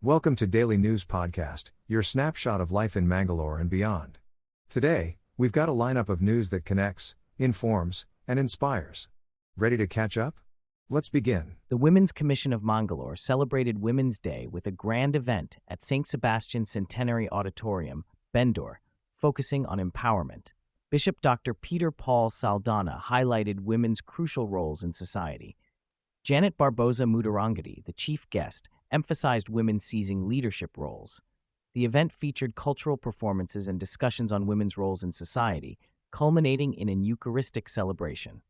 Welcome to Daily News Podcast, your snapshot of life in Mangalore and beyond. Today, we've got a lineup of news that connects, informs, and inspires. Ready to catch up? Let's begin. The Women's Commission of Mangalore celebrated Women's Day with a grand event at St. Sebastian Centenary Auditorium, Bangalore, focusing on empowerment. Bishop Dr. Peter Paul Saldana highlighted women's crucial roles in society. Janet Barboza Mudarangati, the chief guest, emphasized women seizing leadership roles. The event featured cultural performances and discussions on women's roles in society, culminating in an Eucharistic celebration.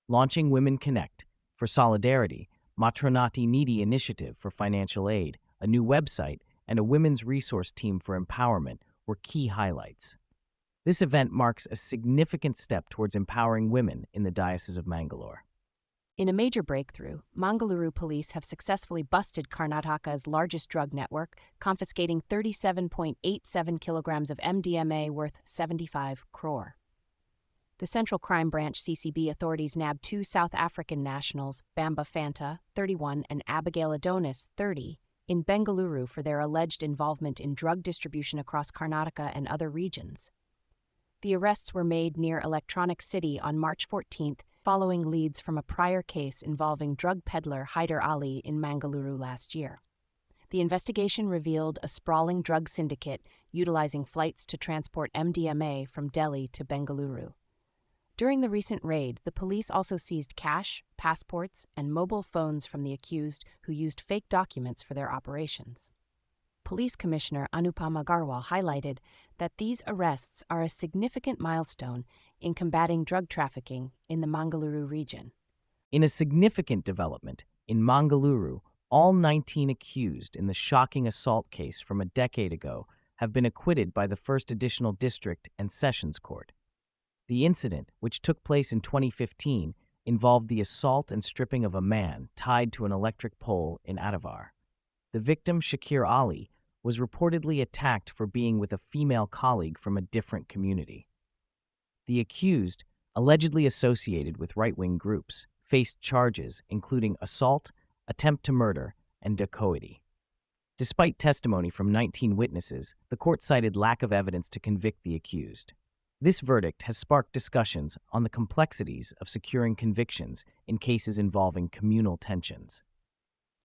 Launching Women Connect for solidarity, Matronati Needy Initiative for financial aid, a new website, and a women's resource team for empowerment were key highlights. This event marks a significant step towards empowering women in the Diocese of Mangalore. In a major breakthrough, Mangaluru police have successfully busted Karnataka's largest drug network, confiscating 37.87 kilograms of MDMA worth 75 crore. The Central Crime Branch CCB authorities nabbed two South African nationals, Bamba Fanta, 31, and Abigail Adonis, 30, in Bengaluru for their alleged involvement in drug distribution across Karnataka and other regions. The arrests were made near Electronic City on March 14th, following leads from a prior case involving drug peddler Haider Ali in Mangaluru last year. The investigation revealed a sprawling drug syndicate utilizing flights to transport MDMA from Delhi to Bengaluru. During the recent raid, the police also seized cash, passports, and mobile phones from the accused who used fake documents for their operations. Police Commissioner Anupam Agarwal highlighted that these arrests are a significant milestone in combating drug trafficking in the Mangaluru region. In a significant development, in Mangaluru, all 19 accused in the shocking assault case from a decade ago have been acquitted by the First Additional District and Sessions Court. The incident, which took place in 2015, involved the assault and stripping of a man tied to an electric pole in Adavar. The victim, Shakir Ali, was reportedly attacked for being with a female colleague from a different community. The accused, allegedly associated with right-wing groups, faced charges including assault, attempt to murder, and dacoity. Despite testimony from 19 witnesses, the court cited lack of evidence to convict the accused. This verdict has sparked discussions on the complexities of securing convictions in cases involving communal tensions.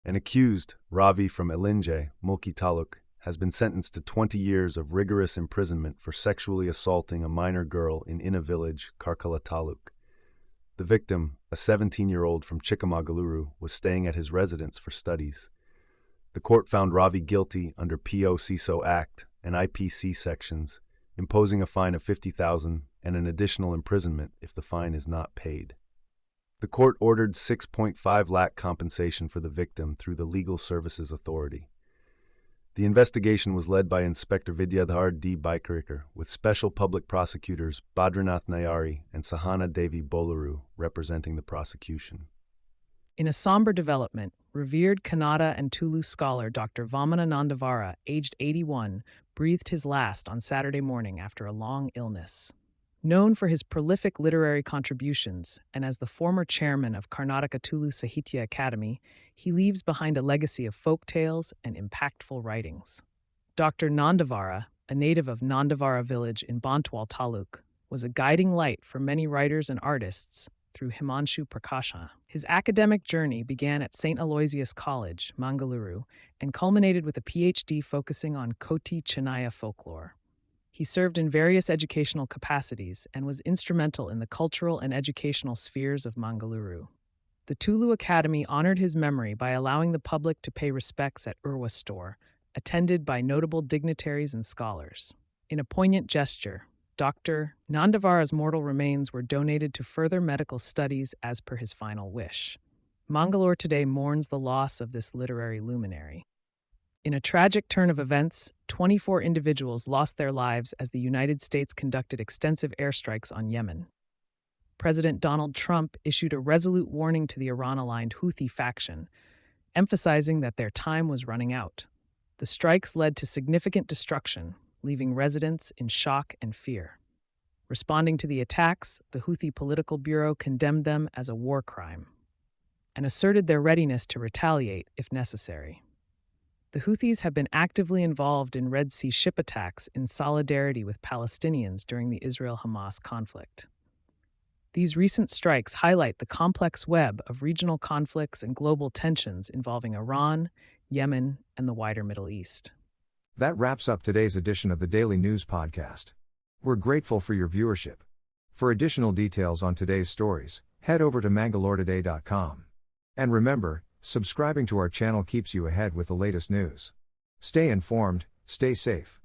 An accused, Ravi from Elinje, Mulki Taluk, has been sentenced to 20 years of rigorous imprisonment for sexually assaulting a minor girl in Inna village, Karkala Taluk. The victim, a 17-year-old from Chikamagaluru, was staying at his residence for studies. The court found Ravi guilty under PO-CISO Act and IPC sections, imposing a fine of 50,000 and an additional imprisonment if the fine is not paid. The court ordered 6.5 lakh compensation for the victim through the Legal Services Authority. The investigation was led by Inspector Vidyadhar D. Baikarikar, with special public prosecutors Badranath Nayari and Sahana Devi Bolaru representing the prosecution. In a somber development, revered Kannada and Tulu scholar Dr. Vamana Nandavara, aged 81, breathed his last on Saturday morning after a long illness. Known for his prolific literary contributions and as the former chairman of Karnataka Tulu Sahitya Academy, he leaves behind a legacy of folk tales and impactful writings. Dr. Nandavara, a native of Nandavara village in Bantwal Taluk, was a guiding light for many writers and artists through Himanshu Prakasha. His academic journey began at St. Aloysius College, Mangaluru, and culminated with a PhD focusing on Koti Chennaya folklore. He served in various educational capacities and was instrumental in the cultural and educational spheres of Mangaluru. The Tulu Academy honored his memory by allowing the public to pay respects at Urwa store, attended by notable dignitaries and scholars. In a poignant gesture, Dr. Nandavara's mortal remains were donated to further medical studies as per his final wish. Mangalore today mourns the loss of this literary luminary. In a tragic turn of events, 24 individuals lost their lives as the United States conducted extensive airstrikes on Yemen. President Donald Trump issued a resolute warning to the Iran-aligned Houthi faction, emphasizing that their time was running out. The strikes led to significant destruction, leaving residents in shock and fear. Responding to the attacks, the Houthi Political Bureau condemned them as a war crime and asserted their readiness to retaliate if necessary. the Houthis have been actively involved in Red Sea ship attacks in solidarity with Palestinians during the Israel-Hamas conflict. These recent strikes highlight the complex web of regional conflicts and global tensions involving Iran, Yemen, and the wider Middle East. That wraps up today's edition of the Daily News Podcast. We're grateful for your viewership. For additional details on today's stories, head over to mangaloretoday.com. And remember, subscribing to our channel keeps you ahead with the latest news. Stay informed, stay safe.